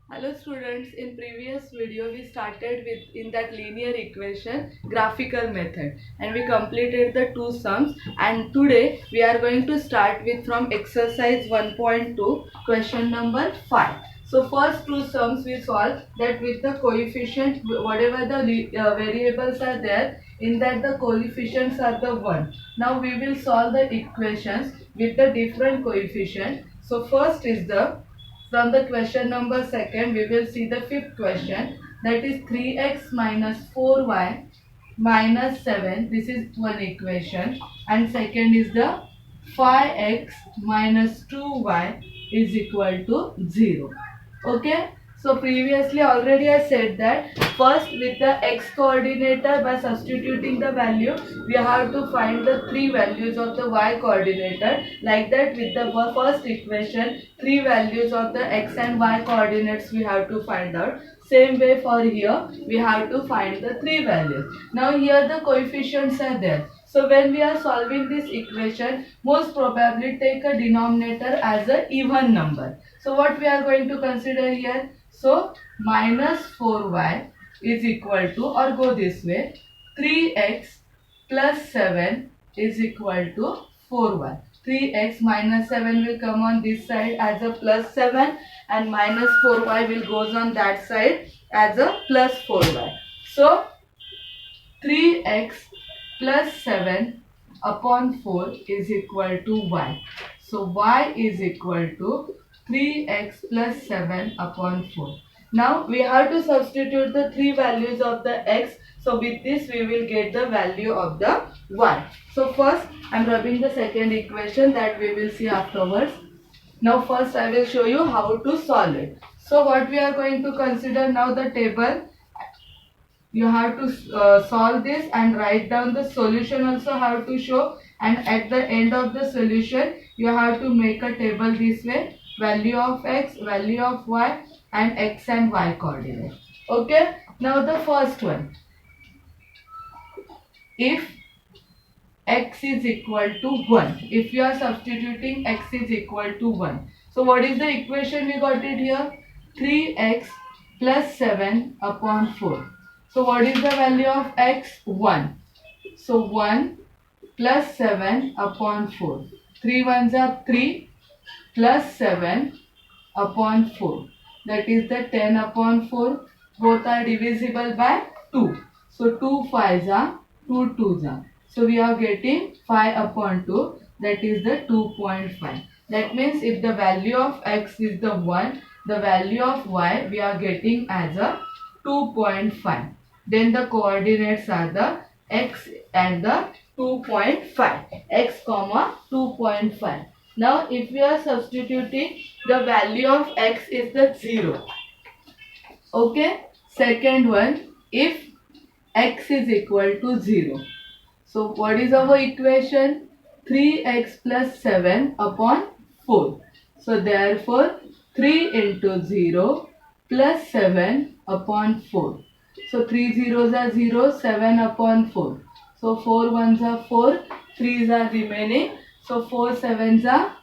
Hello students, in previous video we started with in that linear equation graphical method and we completed the two sums, and today we are going to start with from exercise 1.2 question number 5. So first two sums we solve that with the coefficient, whatever the variables are there, in that the coefficients are the 1. Now we will solve the equations with the different coefficient. So first is the, from the question number second, we will see the fifth question, that is 3x minus 4y minus 7. This is one equation. And second is the 5x minus 2y is equal to 0. Okay. So previously already I said that first with the x coordinator, by substituting the value, we have to find the three values of the y coordinator. Like that with the first equation, three values of the x and y coordinates we have to find out. Same way for here, we have to find the three values. Now here the coefficients are there. So when we are solving this equation, most probably take a denominator as a even number. So what we are going to consider here? So minus 4y is equal to, or go this way, 3x plus 7 is equal to 4y. 3x minus 7 will come on this side as a plus 7, and minus 4y will goes on that side as a plus 4y. So 3x plus 7 upon 4 is equal to y. So y is equal to 3x plus 7 upon 4. Now we have to substitute the three values of the x. So with this we will get the value of the y. So first I am rubbing the second equation that we will see afterwards. Now first I will show you how to solve it. So what we are going to consider now, the table. You have to solve this and write down the solution also have to show, and at the end of the solution you have to make a table this way: value of x, value of y, and x and y coordinate. Okay. Now the first one, if x is equal to 1, if you are substituting x is equal to 1, so what is the equation we got it here? 3x plus 7 upon 4. So what is the value of x? 1. So 1 plus 7 upon 4. 3 ones are 3 plus 7 upon 4. That is the 10 upon 4. Both are divisible by 2. So 2 5s are 2 2s are. So we are getting 5 upon 2. That is the 2.5. That means if the value of x is the 1, the value of y we are getting as a 2.5. Then the coordinates are the x and the 2.5. X comma 2.5. Now if we are substituting, the value of x is the 0. Okay. Second one, if x is equal to 0. So what is our equation? 3x plus 7 upon 4. So therefore 3 into 0 plus 7 upon 4. So 3 zeros are 0, 7 upon 4. So 4 ones are 4, 3s are remaining. So 4 sevens are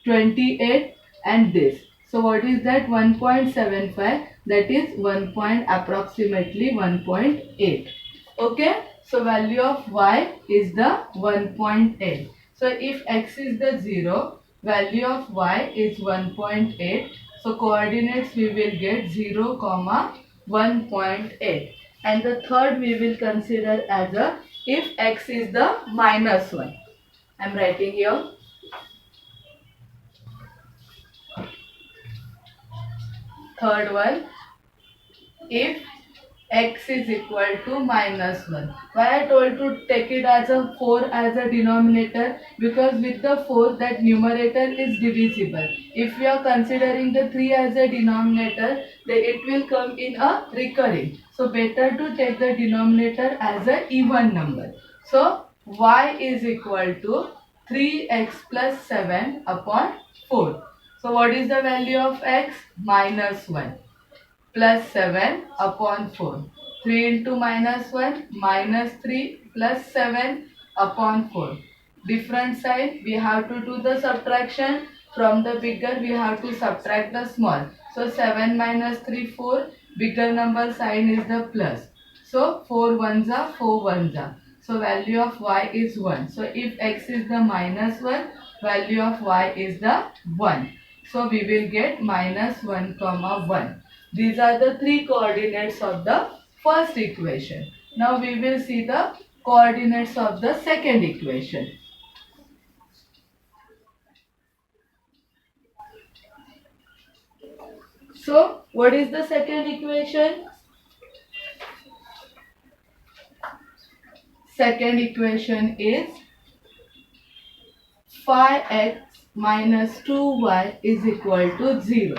28, and this. So what is that? 1.75. That is approximately 1.8. Okay. So value of y is the 1.8. So if x is the 0, value of y is 1.8. So coordinates we will get 0, 1.8. And the third we will consider as a, if x is the minus 1. I am writing here. Third one, if x is equal to minus 1. Why I told to take it as a 4 as a denominator? Because with the 4 that numerator is divisible. If we are considering the 3 as a denominator, then it will come in a recurring. So better to take the denominator as a even number. So y is equal to 3x plus 7 upon 4. So what is the value of x? Minus 1 plus 7 upon 4. 3 into minus 1, minus 3 plus 7 upon 4. Different side, we have to do the subtraction. from the bigger we have to subtract the small. So 7 minus 3, 4. Bigger number sign is the plus. So 4 ones are 4 ones are. So value of y is 1. So if x is the minus 1, value of y is the 1. So we will get minus 1 comma 1. These are the three coordinates of the first equation. Now we will see the coordinates of the second equation. So what is the second equation? Second equation is 5x minus 2y is equal to 0.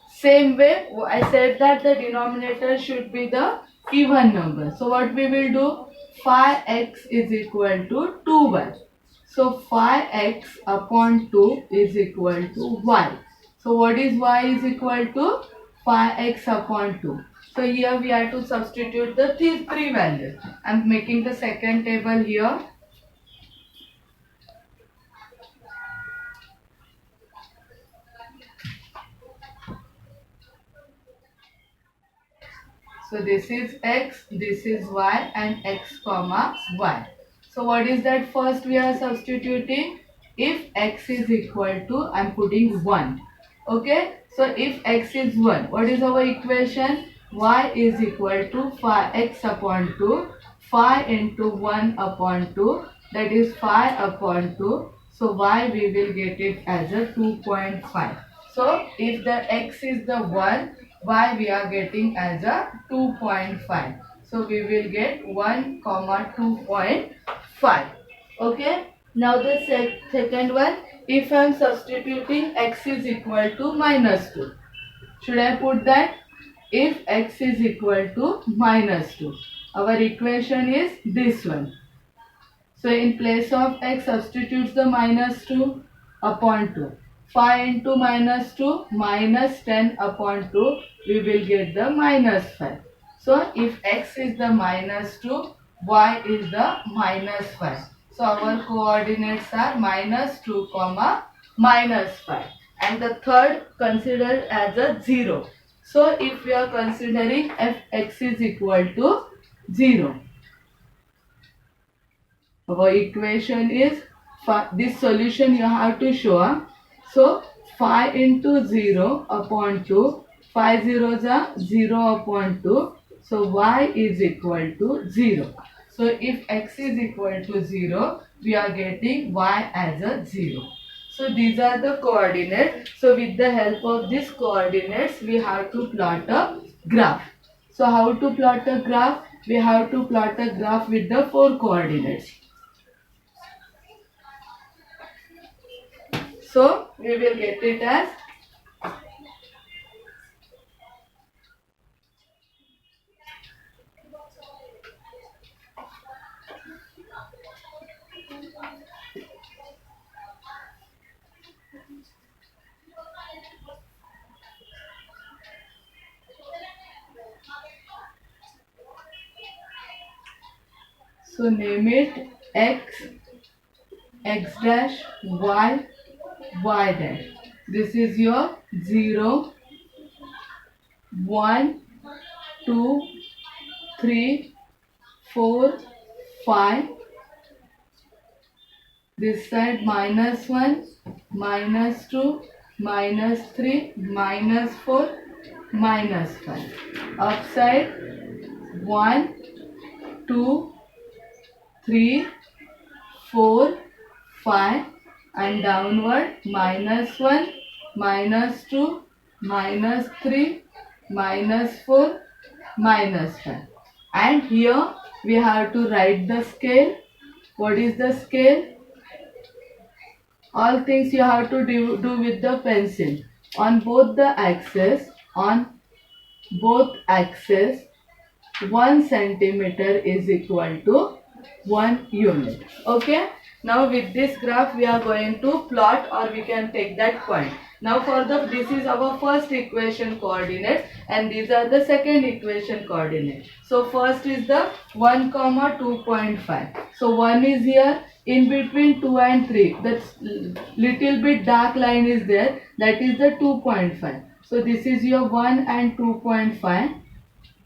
Same way, I said that the denominator should be the even number. So what we will do? 5x is equal to 2y. So 5x upon 2 is equal to y. So what is y is equal to? 5x upon 2. So here we have to substitute the three values. I am making the second table here. So this is x, this is y, and x comma y. So what is that first we are substituting? If x is equal to, I am putting 1. Okay. So if x is 1, what is our equation? Y is equal to 5x upon 2. 5 into 1 upon 2, that is 5 upon 2. So y we will get it as a 2.5. So if the x is the 1, y we are getting as a 2.5. So we will get 1 comma 2.5. Okay. Now the second one, if I am substituting x is equal to minus 2. Should I put that? If x is equal to minus 2. Our equation is this one. So in place of x, substitutes the minus 2 upon 2. 5 into minus 2 minus 10 upon 2, we will get the minus 5. So if x is the minus 2, y is the minus 5. So our coordinates are minus 2 comma minus 5. And the third considered as a 0. So if we are considering f(x) is equal to 0. Our equation is, this solution you have to show. So 5 into 0 upon 2, 5 zeros are 0 upon 2. So y is equal to 0. So if x is equal to 0, we are getting y as a 0. So these are the coordinates. So with the help of these coordinates, we have to plot a graph. So how to plot a graph? We have to plot a graph with the 4 coordinates. So we will get it as so name it x, x dash, y, y dash. This is your 0, 1, 2, 3, 4, 5. This side minus 1, minus 2, minus 3, minus 4, minus 5. Upside 1, 2, 3, 4, 5, and downward minus 1, minus 2, minus 3, minus 4, minus 5. And here we have to write the scale. What is the scale? All things you have to do with the pencil. On both axes, 1 centimeter is equal to 1 unit. Okay. Now with this graph we are going to plot, or we can take that point. Now for the, this is our first equation coordinates and these are the second equation coordinates. So first is the 1 comma 2.5. So 1 is here, in between 2 and 3. That's little bit dark line is there, that is the 2.5. So this is your 1 and 2.5.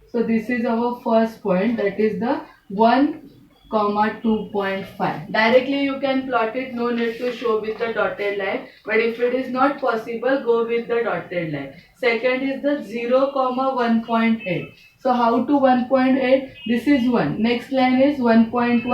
So this is our first point, that is the 1 comma 2.5. Directly you can plot it, no need to show with the dotted line, but if it is not possible, go with the dotted line. Second is the 0 comma 1.8. So how to 1.8? This is 1. Next line is 1.1,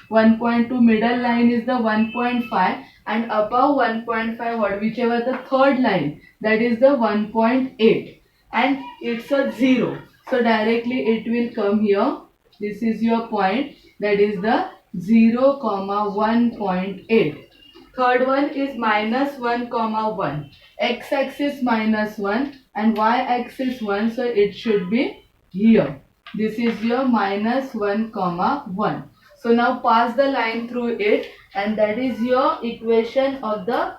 1.2, middle line is the 1.5 and above 1.5 what, whichever the third line, that is the 1.8 and it's a 0. So directly it will come here. This is your point, that is the 0 comma 1.8. Third one is minus 1 comma 1. X axis minus 1 and y axis 1, so it should be here. This is your minus 1 comma 1. So now pass the line through it and that is your equation of the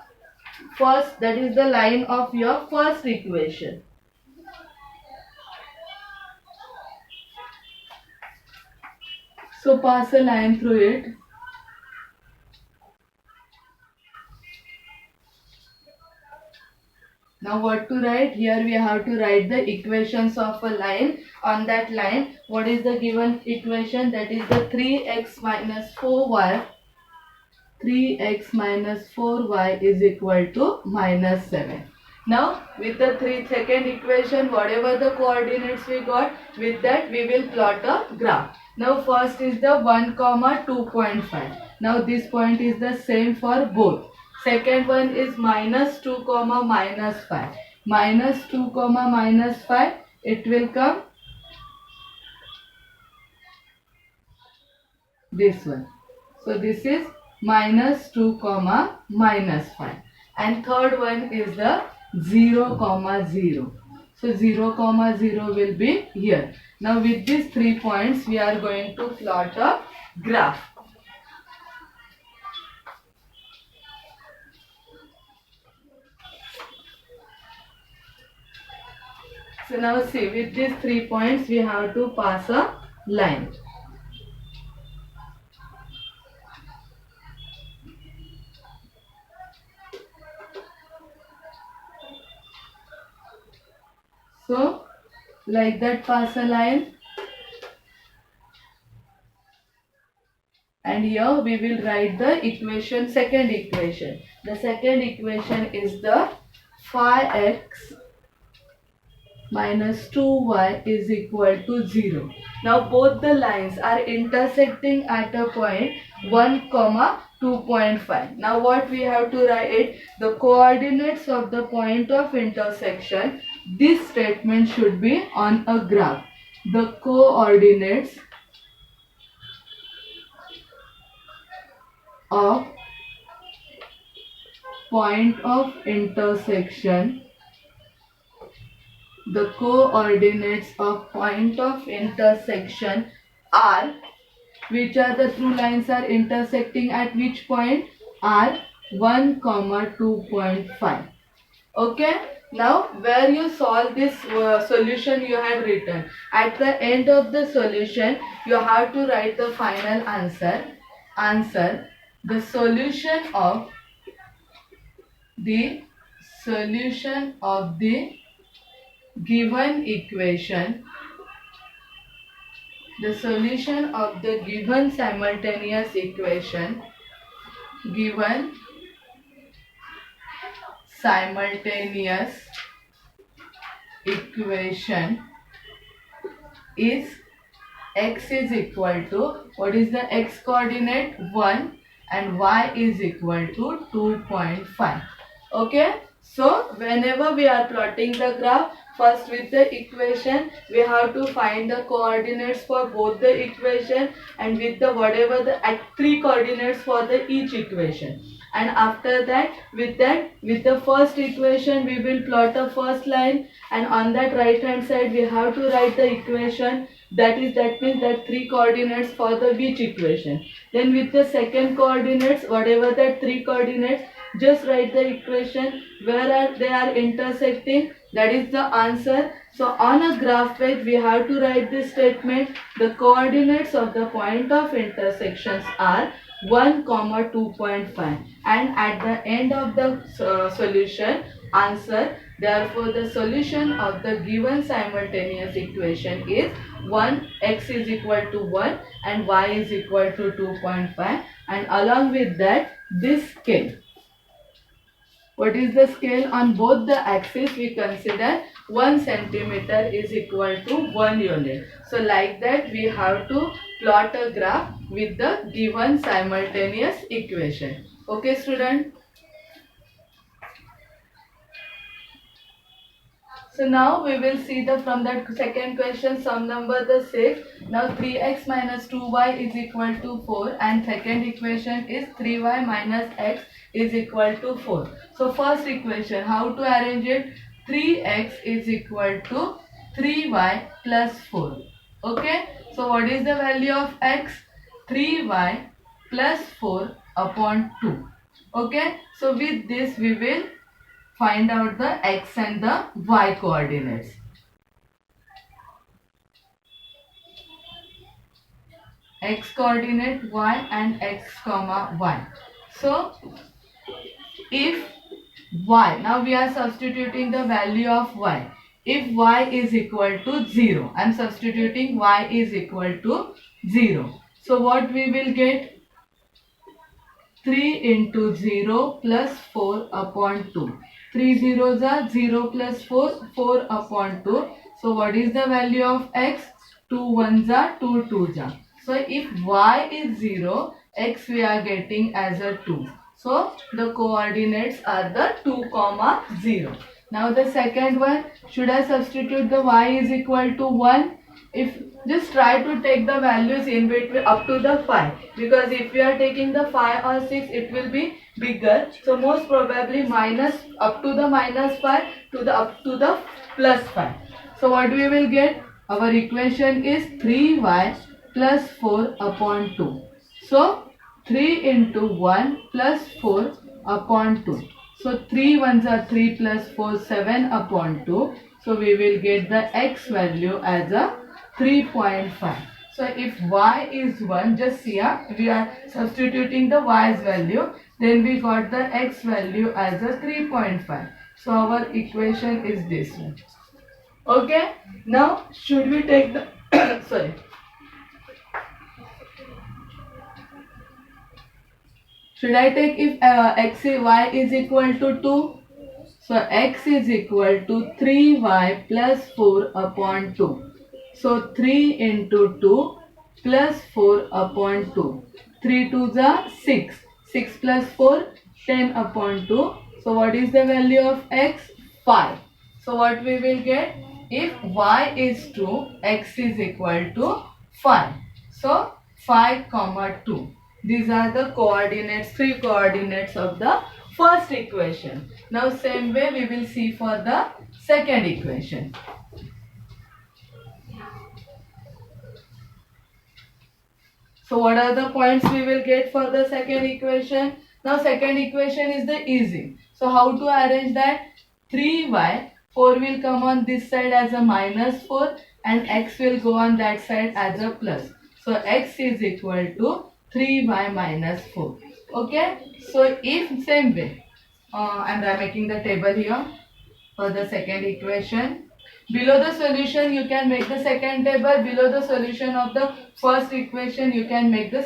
first, that is the line of your first equation. So pass a line through it. Now what to write? Here we have to write the equations of a line. On that line, what is the given equation? That is the 3x minus 4y. 3x minus 4y is equal to minus 7. Now with the second equation, whatever the coordinates we got, with that we will plot a graph. Now first is the 1 comma 2.5. Now this point is the same for both. Second one is minus 2 comma minus 5. Minus 2 comma minus 5, it will come this one. So this is minus 2 comma minus 5. And third one is the 0 comma 0. So 0 comma 0 will be here. Now with these 3 points we are going to plot a graph. So now see, with these 3 points we have to pass a line. So like that pass a line. And here we will write the equation, second equation. The second equation is the 5x minus 2y is equal to 0. Now both the lines are intersecting at a point 1 comma 2.5. Now what we have to write? The coordinates of the point of intersection. This statement should be on a graph. The coordinates of point of intersection, the coordinates of point of intersection are, which are the two lines are intersecting at which point, are 1 comma 2.5. Okay, now where you solve this solution you had written, at the end of the solution you have to write the final answer. The solution of the given equation, the solution of the given simultaneous equation, given simultaneous equation is x is equal to, what is the x coordinate? 1 and y is equal to 2.5. Okay, so whenever we are plotting the graph, first with the equation we have to find the coordinates for both the equation and with the whatever the 3 coordinates for the each equation. And after that with the first equation we will plot a first line, and on that right hand side we have to write the equation, that means that 3 coordinates for the which equation. Then with the second coordinates, whatever that 3 coordinates, just write the equation where they are intersecting. That is the answer. So on a graph page we have to write this statement. The coordinates of the point of intersections are 1, 2.5, and at the end of the solution answer. Therefore, the solution of the given simultaneous equation is 1, x is equal to 1 and y is equal to 2.5, and along with that this scale. What is the scale? On both the axes we consider 1 centimeter is equal to 1 unit. So like that we have to plot a graph with the given simultaneous equation. Okay student? So now we will see the from that second question sum number the 6. Now 3x minus 2y is equal to 4, and second equation is 3y minus x is equal to 4. So first equation, how to arrange it? 3x is equal to 3y plus 4. Okay. So what is the value of x? 3y plus 4 upon 2. Okay. So with this we will find out the x and the y coordinates. X coordinate y and x comma y. So if y, now we are substituting the value of y. If y is equal to 0, I am substituting y is equal to 0. So what we will get? 3 into 0 plus 4 upon 2. 3 zeros are 0 plus 4, 4 upon 2. So what is the value of x? 2 ones are 2 twos are. So if y is 0, x we are getting as a 2. So the coordinates are the 2, 0. Now the second one, should I substitute the y is equal to 1? If just try to take the values in between up to the 5, because if we are taking the 5 or 6 it will be bigger. So most probably minus up to the minus 5 to the up to the plus 5. So what we will get? Our equation is 3y plus 4 upon 2. So 3 into 1 plus 4 upon 2. So 3 ones are 3 plus 4, 7 upon 2. So we will get the x value as a 3.5. So if y is 1, just see we are substituting the y's value. Then we got the x value as a 3.5. So our equation is this one. Okay. Now should we take the sorry. Should I take if y is equal to 2? So x is equal to 3y plus 4 upon 2. So 3 into 2 plus 4 upon 2. 3 2s are 6. 6 plus 4, 10 upon 2. So what is the value of x? 5. So what we will get? If y is 2, x is equal to 5. So 5, 2. These are the coordinates, 3 coordinates of the first equation. Now same way we will see for the second equation. So what are the points we will get for the second equation? Now second equation is the easy. So how to arrange that? 3y, 4 will come on this side as a minus 4 and x will go on that side as a plus. So x is equal to 3y minus 4. Okay. So if same way, I am making the table here for the second equation. Below the solution you can make the second table. Below the solution of the first equation you can make the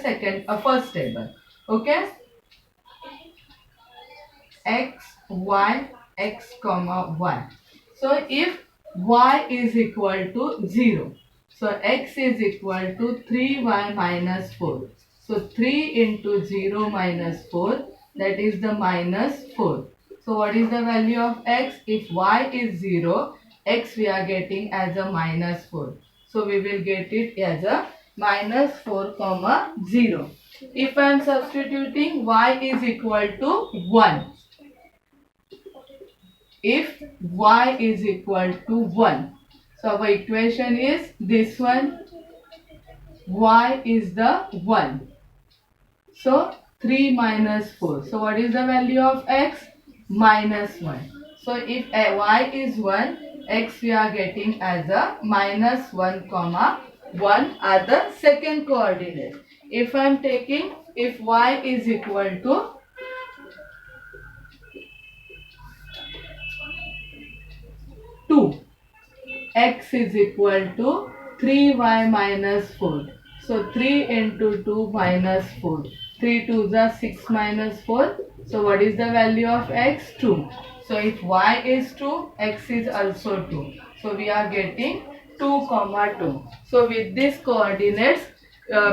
first table. Okay. X, y, x comma y. So if y is equal to 0. So x is equal to 3y minus 4. So 3 into 0 minus 4, that is the minus 4. So what is the value of x? If y is 0, x we are getting as a minus 4. So we will get it as a minus 4 comma 0. If I am substituting y is equal to 1. If y is equal to 1. So our equation is this one. Y is the 1. So 3 minus 4. So what is the value of x? Minus 1. So if y is 1, x we are getting as a minus 1 comma 1 are the second coordinate. If I am taking, if y is equal to 2, x is equal to 3y minus 4. So 3 into 2 minus 4. 3 2s are 6 minus 4. So what is the value of x? 2. So if y is 2, x is also 2. So we are getting 2 comma 2. So with these coordinates,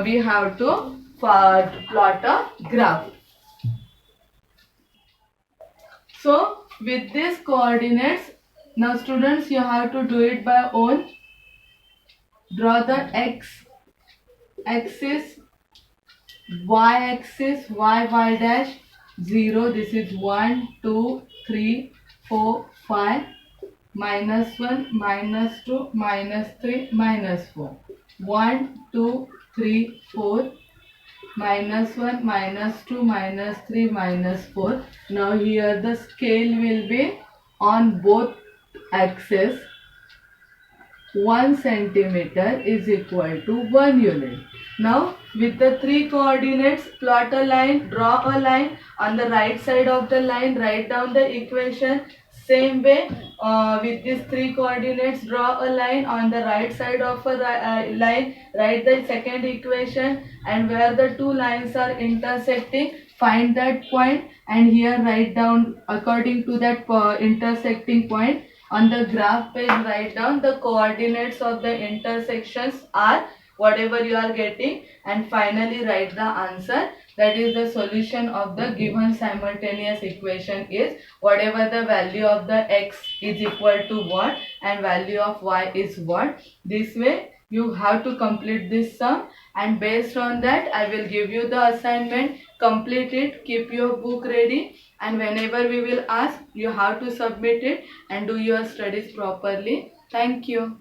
we have to plot a graph. So with these coordinates, now students, you have to do it by own. Draw the x axis, y axis, y dash 0. This is 1, 2, 3, 4, 5, minus 1, minus 2, minus 3, minus 4. 1, 2, 3, 4, minus 1, minus 2, minus 3, minus 4. Now here the scale will be on both axes. 1 centimeter is equal to 1 unit. Now with the 3 coordinates, plot a line, draw a line. On the right side of the line, write down the equation. Same way, with these 3 coordinates, draw a line. On the right side of a line, write the second equation, and where the 2 lines are intersecting, find that point, and here write down according to that intersecting point. On the graph page, write down the coordinates of the intersections are whatever you are getting, and finally write the answer. That is the solution of the given simultaneous equation is whatever the value of the x is equal to what and value of y is what. This way you have to complete this sum, and based on that I will give you the assignment. Complete it, keep your book ready, and whenever we will ask, you have to submit it and do your studies properly. Thank you.